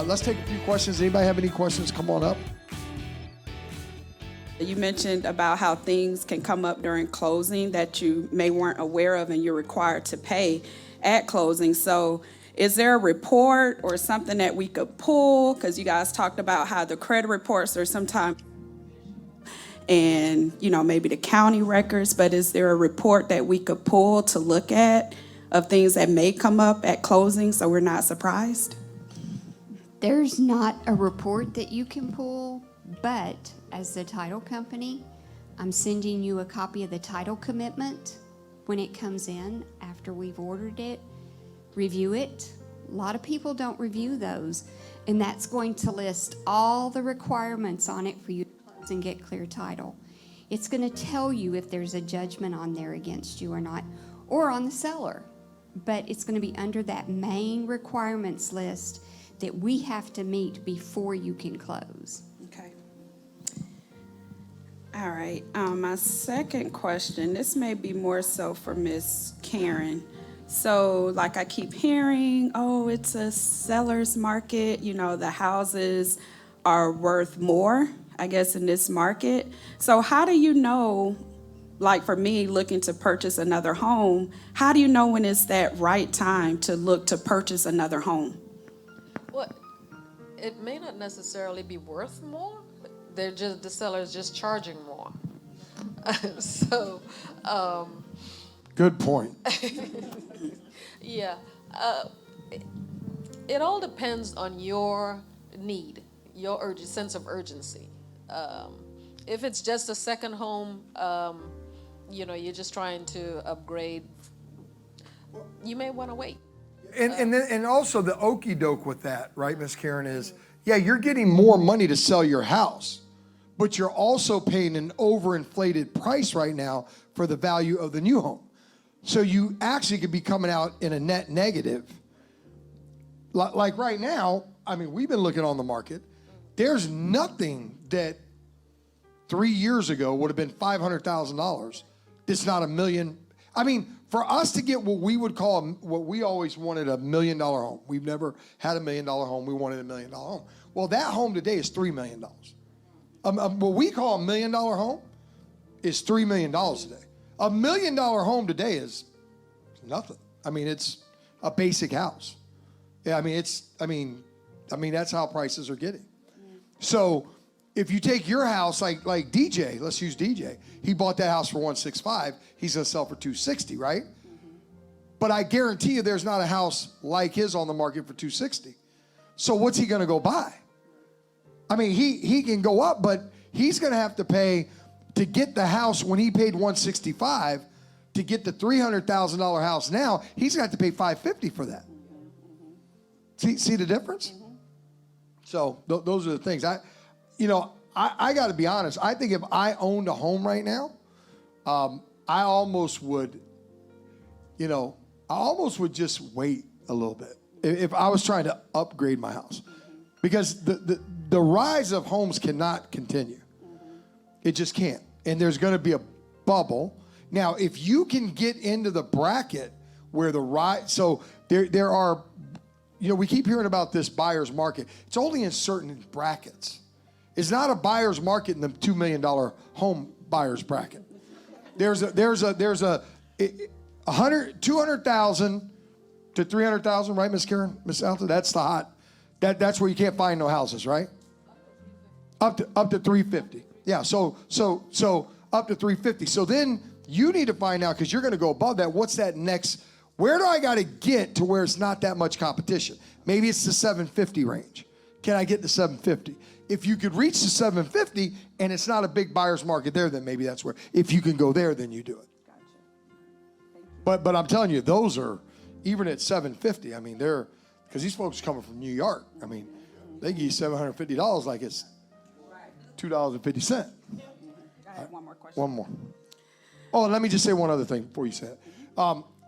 Let's take a few questions. Anybody have any questions? Come on up. You mentioned about how things can come up during closing that you may weren't aware of and you're required to pay at closing. So is there a report or something that we could pull? Because you guys talked about how the credit reports are sometimes, and maybe the county records, but is there a report that we could pull to look at of things that may come up at closing so we're not surprised? There's not a report that you can pull, but as the title company, I'm sending you a copy of the title commitment when it comes in after we've ordered it. Review it. A lot of people don't review those, and that's going to list all the requirements on it for you to close and get clear title. It's going to tell you if there's a judgment on there against you or not, or on the seller, but it's going to be under that main requirements list that we have to meet before you can close. Okay. All right. My second question, this may be more so for Miss Karen. So, like I keep hearing, oh, it's a seller's market. The houses are worth more, I guess, in this market. So how do you know, like for me looking to purchase another home, how do you know when it's that right time to look to purchase another home? Well, it may not necessarily be worth more. The seller is just charging more. So, Good point. yeah, it all depends on your need, your sense of urgency. If it's just a second home, you're just trying to upgrade, you may want to wait. And also the okie doke with that, right, Miss Karen, is, yeah, you're getting more money to sell your house, but you're also paying an overinflated price right now for the value of the new home. So you actually could be coming out in a net negative. Like right now, I mean, we've been looking on the market. There's nothing that 3 years ago would have been $500,000. It's not $1 million. I mean, for us to get what we would call, what we always wanted, $1 million home. We've never had $1 million home. We wanted $1 million home. Well, that home today is $3 million. What we call $1 million home is $3 million today. $1 million home today is nothing. I mean, it's a basic house. Yeah, I mean, that's how prices are getting. So if you take your house, like DJ, let's use DJ. He bought that house for $165. He's gonna sell for $260, right? But I guarantee you, there's not a house like his on the market for $260. So what's he gonna go buy? I mean, he can go up, but he's gonna have to pay to get the house when he paid $165 to get the $300,000 house now. He's gonna have to pay $550 for that. See the difference? So those are the things. I got to be honest. I think if I owned a home right now, I almost would just wait a little bit if I was trying to upgrade my house, because the rise of homes cannot continue. It just can't. And there's going to be a bubble. Now, if you can get into the bracket where the rise, so there are, we keep hearing about this buyer's market. It's only in certain brackets. It's not a buyer's market in the $2 million home buyer's bracket. There's a 200,000 to 300,000, right, Miss Karen, Miss Alta? That's the hot. That's where you can't find no houses, right? Up to 350. Yeah. So up to 350. So then you need to find out, because you're going to go above that. What's that next? Where do I got to get to where it's not that much competition? Maybe it's the 750 range. Can I get to 750? If you could reach the 750 and it's not a big buyer's market there, then maybe that's where. If you can go there, then you do it. Gotcha. Thank you. But I'm telling you, those are, even at 750, I mean, because these folks coming from New York, I mean, they give you $750 like it's $2.50. I have one more question. One more. Oh, and let me just say one other thing before you say it.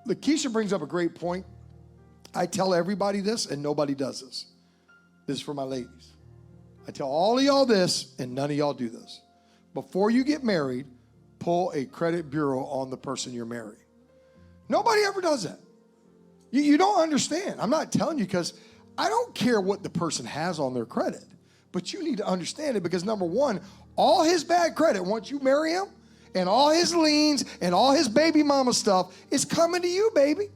Lakeisha brings up a great point. I tell everybody this, and nobody does this. This is for my ladies. I tell all of y'all this, and none of y'all do this. Before you get married, pull a credit bureau on the person you're marrying. Nobody ever does that. You don't understand. I'm not telling you because I don't care what the person has on their credit, but you need to understand it because number one, all his bad credit, once you marry him, and all his liens and all his baby mama stuff is coming to you, baby.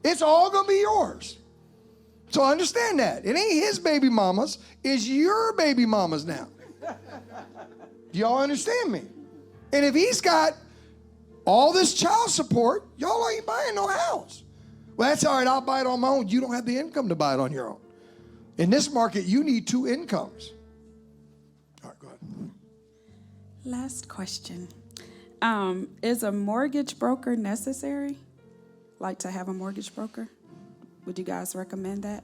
It's all gonna be yours. So understand that. It ain't his baby mamas, it's your baby mamas now. Do y'all understand me? And if he's got all this child support, y'all ain't buying no house. Well, that's all right, I'll buy it on my own. You don't have the income to buy it on your own. In this market, you need 2 incomes. All right, go ahead. Last question. Is a mortgage broker necessary? Like to have a mortgage broker? Would you guys recommend that?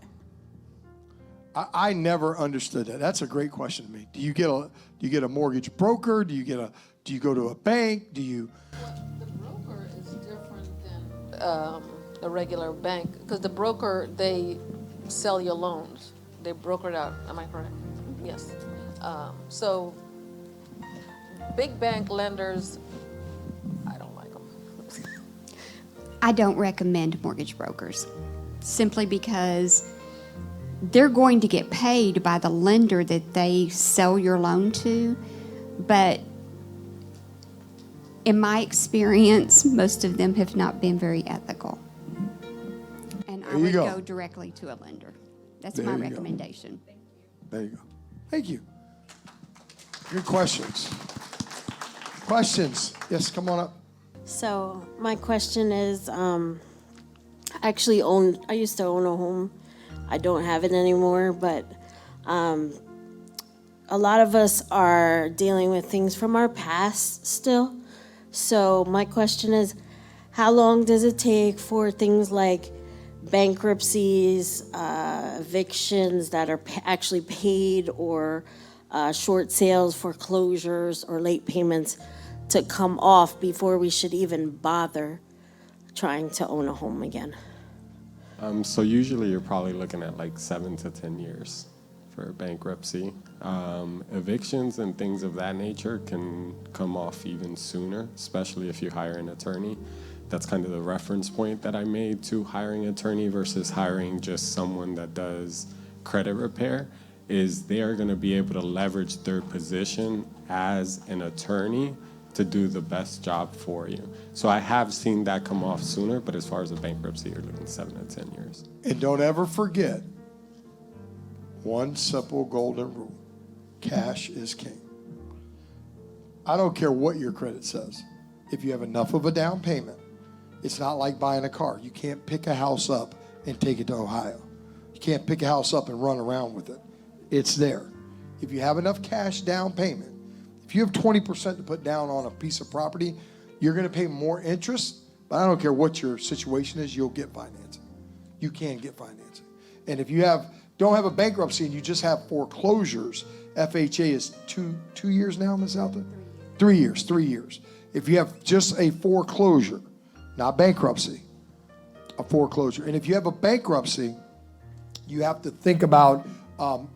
I never understood that. That's a great question to me. Do you get a mortgage broker? Do you go to a bank? Well, the broker is different than a regular bank because the broker, they sell your loans. They broker it out. Am I correct? Yes. So big bank lenders, I don't like them. I don't recommend mortgage brokers simply because they're going to get paid by the lender that they sell your loan to. But in my experience, most of them have not been very ethical. And I would go directly to a lender. That's my recommendation. There you go. Thank you. Good questions. Questions? Yes, come on up. So my question is, I used to own a home. I don't have it anymore, but a lot of us are dealing with things from our past still. So my question is, how long does it take for things like bankruptcies, evictions that are actually paid, or short sales, foreclosures, or late payments to come off before we should even bother trying to own a home again? So usually you're probably looking at like 7 to 10 years for bankruptcy. Evictions and things of that nature can come off even sooner, especially if you hire an attorney. That's kind of the reference point that I made to hiring an attorney versus hiring just someone that does credit repair, is they are going to be able to leverage their position as an attorney to do the best job for you. So I have seen that come off sooner, but as far as a bankruptcy, you're looking 7 to 10 years. And don't ever forget one simple golden rule. Cash is king. I don't care what your credit says. If you have enough of a down payment, it's not like buying a car. You can't pick a house up and take it to Ohio. You can't pick a house up and run around with it. It's there. If you have enough cash down payment, if you have 20% to put down on a piece of property, you're going to pay more interest, but I don't care what your situation is, you'll get financing. You can get financing. And if you don't have a bankruptcy and you just have foreclosures, FHA is two years now, Ms. Alta? 3 years. 3 years. If you have just a foreclosure, not bankruptcy, a foreclosure. And if you have a bankruptcy, you have to think about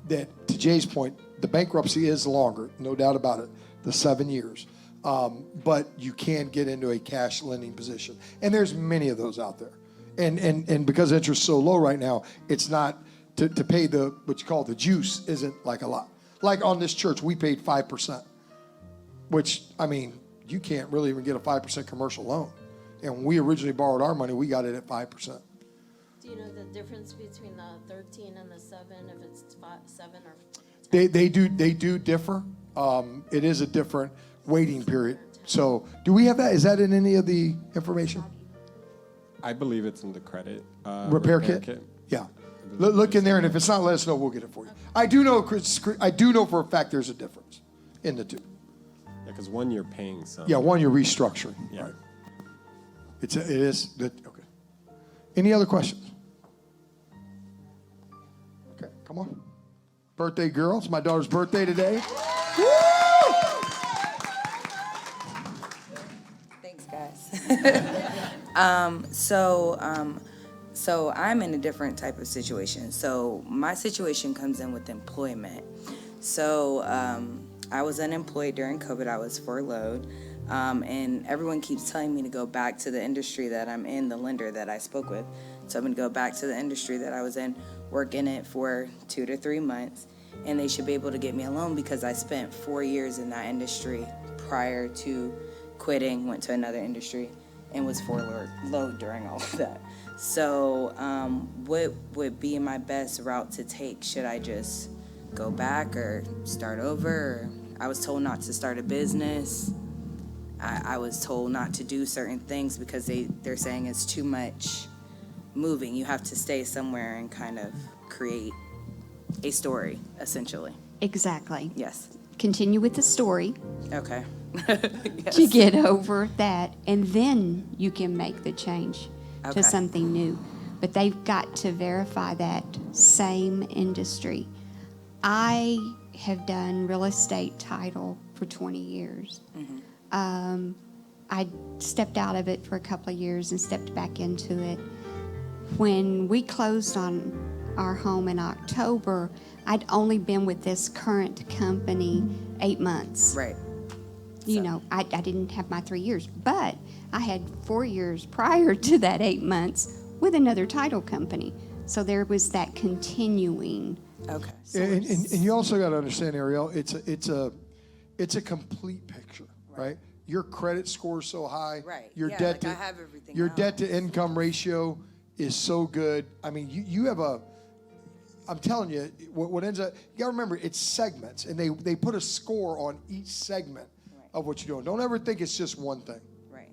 that, to Jay's point, the bankruptcy is longer, no doubt about it, the 7 years. But you can get into a cash lending position. And there's many of those out there. And because interest is so low right now, it's not, to pay what you call the juice isn't like a lot. Like on this church, we paid 5%, which, I mean, you can't really even get a 5% commercial loan. And when we originally borrowed our money, we got it at 5%. Do you know the difference between the 13 and the 7, if it's 7 or 10? They do differ. It is a different waiting period. So do we have that? Is that in any of the information? I believe it's in the credit repair kit? Yeah. Look in there, and if it's not, let us know. We'll get it for you. I do know for a fact there's a difference in the two. Yeah, because one you're paying some. Yeah, one you're restructuring. Yeah. Right. It is. Okay. Any other questions? Okay, come on. Birthday girl. It's my daughter's birthday today. Woo! Thanks, guys. So I'm in a different type of situation. So my situation comes in with employment. So I was unemployed during COVID. I was furloughed. And everyone keeps telling me to go back to the industry that I'm in, the lender that I spoke with. So I'm going to go back to the industry that I was in. work in it for 2 to 3 months, and they should be able to get me a loan because I spent 4 years in that industry prior to quitting, went to another industry, and was furloughed during all of that. So what would be my best route to take? Should I just go back or start over? Or I was told not to start a business. I was told not to do certain things because they're saying it's too much moving. You have to stay somewhere and kind of create a story, essentially. Exactly. Yes. Continue with the story Okay. to get over that, and then you can make the change Okay. to something new. But they've got to verify that same industry. I have done real estate title for 20 years. I stepped out of it for a couple of years and stepped back into it. When we closed on our home in October, I'd only been with this current company 8 months. Right. You know, I didn't have my 3 years, but I had 4 years prior to that 8 months with another title company. So there was that continuing. Okay. And you also got to understand, Ariel, it's a complete picture, right? Your credit score is so high. Right. Your Yeah, debt like I have everything your else. debt to income ratio is so good. I mean, you have I'm telling you, what ends up, you got to remember, it's segments, and they put a score on each segment of what you're doing. Don't ever think it's just one thing. Right.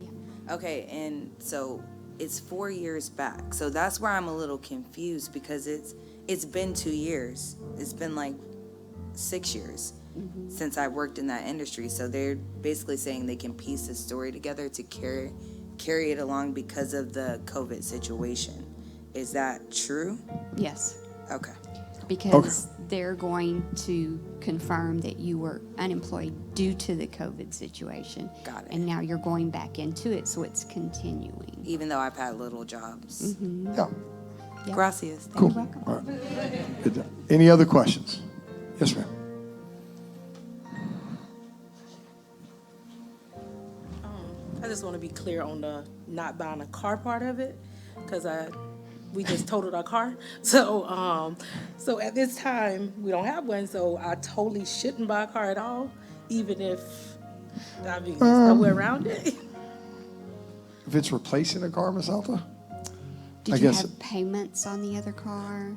Okay, and so it's 4 years back. So that's where I'm a little confused because it's been 2 years. It's been like 6 years since I worked in that industry. So they're basically saying they can piece the story together to carry it along because of the COVID situation. Is that true? Yes. Okay. Because they're going to confirm that you were unemployed due to the COVID situation. Got it. And now you're going back into it, so it's continuing. Even though I've had little jobs. Yeah. Yep. Gracias. Cool. All right. Good. Any other questions? Yes, ma'am. I just want to be clear on the not buying a car part of it, because we just totaled our car. So at this time, we don't have one, so I totally shouldn't buy a car at all, even if, I mean, there's no way around it. If it's replacing a car, Miss Alta? Did I you guess- have payments on the other car?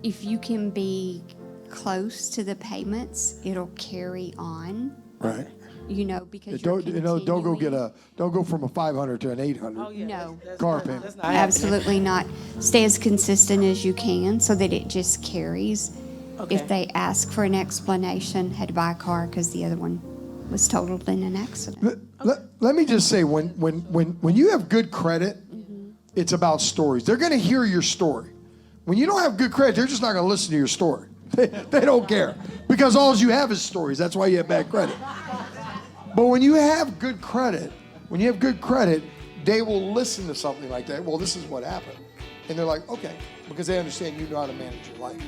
If you can be close to the payments, it'll carry on. Right. You know, because you're Don't go continuing. don't go from a 500 to an 800. Oh, yeah, No. that's Car not- payment. that's not happening. Absolutely not. Stay as consistent as you can so that it just carries. Okay. If they ask for an explanation, had to buy a car because the other one was totaled in an accident. Let me just say, when you have good credit, it's about stories. They're going to hear your story. When you don't have good credit, they're just not going to listen to your story. They don't care because all you have is stories. That's why you have bad credit. But when you have good credit, they will listen to something like that. Well, this is what happened. And they're like, okay, because they understand you know how to manage your life.